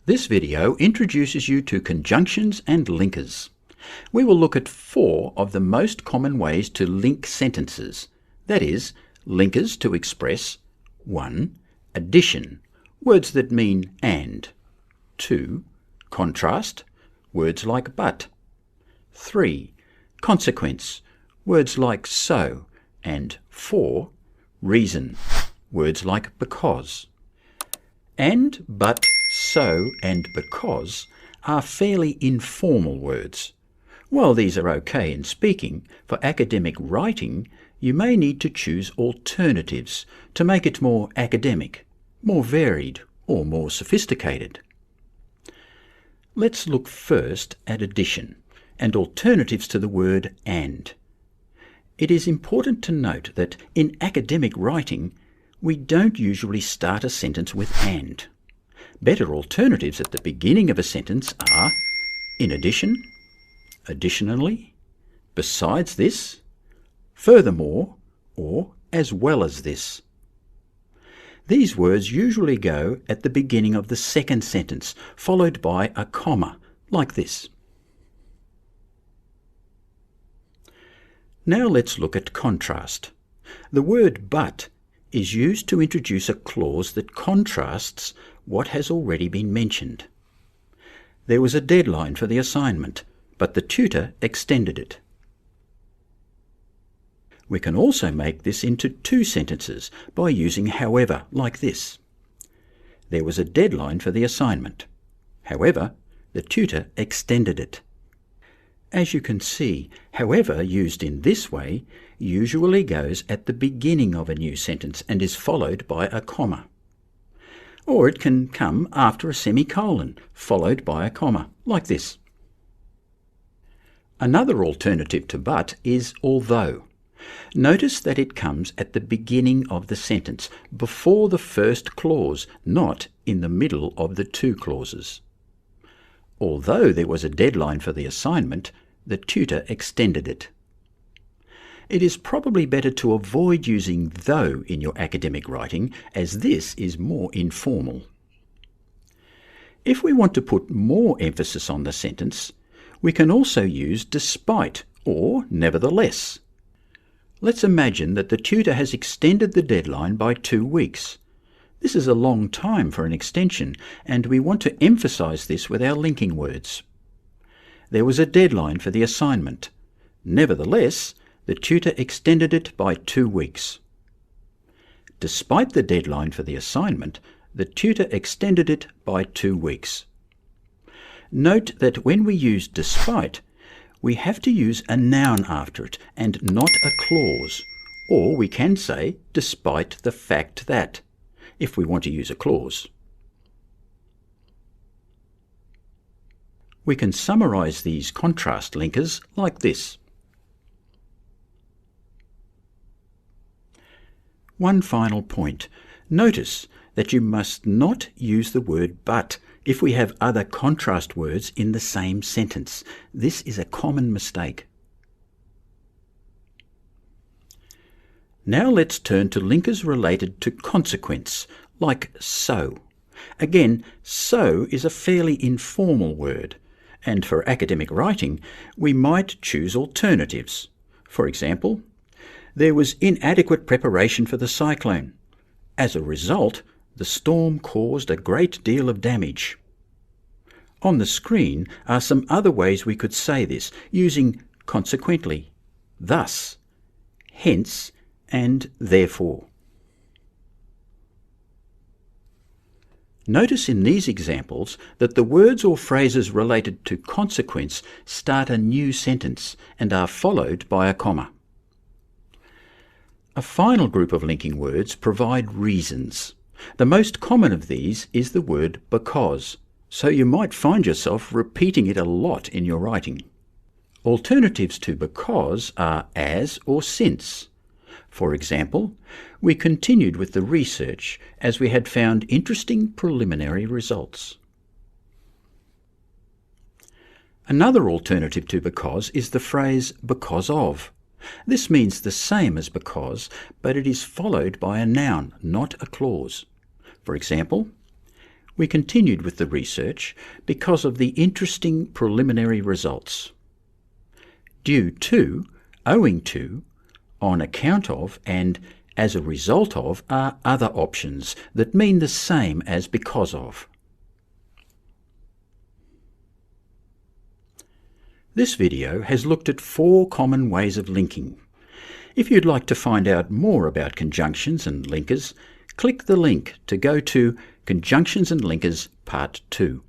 This video introduces you to conjunctions and linkers. We will look at 4 of the most common ways to link sentences, that is, linkers to express 1. Addition, words that mean and. 2. Contrast, words like but. 3. Consequence, words like so. And 4. Reason, words like because. And, but, so, and because are fairly informal words. While these are okay in speaking, for academic writing you may need to choose alternatives to make it more academic, more varied, or more sophisticated. Let's look first at addition and alternatives to the word and. It is important to note that in academic writing we don't usually start a sentence with and. Better alternatives at the beginning of a sentence are in addition, additionally, besides this, furthermore, or as well as this. These words usually go at the beginning of the second sentence, followed by a comma, like this. Now let's look at contrast. The word but is used to introduce a clause that contrasts what has already been mentioned. There was a deadline for the assignment, but the tutor extended it. We can also make this into 2 sentences by using however, like this. There was a deadline for the assignment. However, the tutor extended it. As you can see, however used in this way usually goes at the beginning of a new sentence and is followed by a comma. Or it can come after a semicolon, followed by a comma, like this. Another alternative to but is although. Notice that it comes at the beginning of the sentence, before the first clause, not in the middle of the 2 clauses. Although there was a deadline for the assignment, the tutor extended it. It is probably better to avoid using though in your academic writing, as this is more informal. If we want to put more emphasis on the sentence, we can also use despite or nevertheless. Let's imagine that the tutor has extended the deadline by 2 weeks. This is a long time for an extension, and we want to emphasize this with our linking words. There was a deadline for the assignment. Nevertheless, the tutor extended it by 2 weeks. Despite the deadline for the assignment, the tutor extended it by 2 weeks. Note that when we use despite, we have to use a noun after it and not a clause, or we can say despite the fact that, if we want to use a clause. We can summarize these contrast linkers like this. One final point. Notice that you must not use the word but if we have other contrast words in the same sentence. This is a common mistake. Now let's turn to linkers related to consequence, like so. Again, so is a fairly informal word, and for academic writing we might choose alternatives. For example, there was inadequate preparation for the cyclone. As a result, the storm caused a great deal of damage. On the screen are some other ways we could say this, using consequently, thus, hence, and therefore. Notice in these examples that the words or phrases related to consequence start a new sentence and are followed by a comma. A final group of linking words provide reasons. The most common of these is the word because, so you might find yourself repeating it a lot in your writing. Alternatives to because are as or since. For example, we continued with the research as we had found interesting preliminary results. Another alternative to because is the phrase because of. This means the same as because, but it is followed by a noun, not a clause. For example, We continued with the research because of the interesting preliminary results. Due to, owing to, on account of, and as a result of are other options that mean the same as because of. This video has looked at 4 common ways of linking. If you'd like to find out more about conjunctions and linkers, click the link to go to Conjunctions and Linkers Part 2.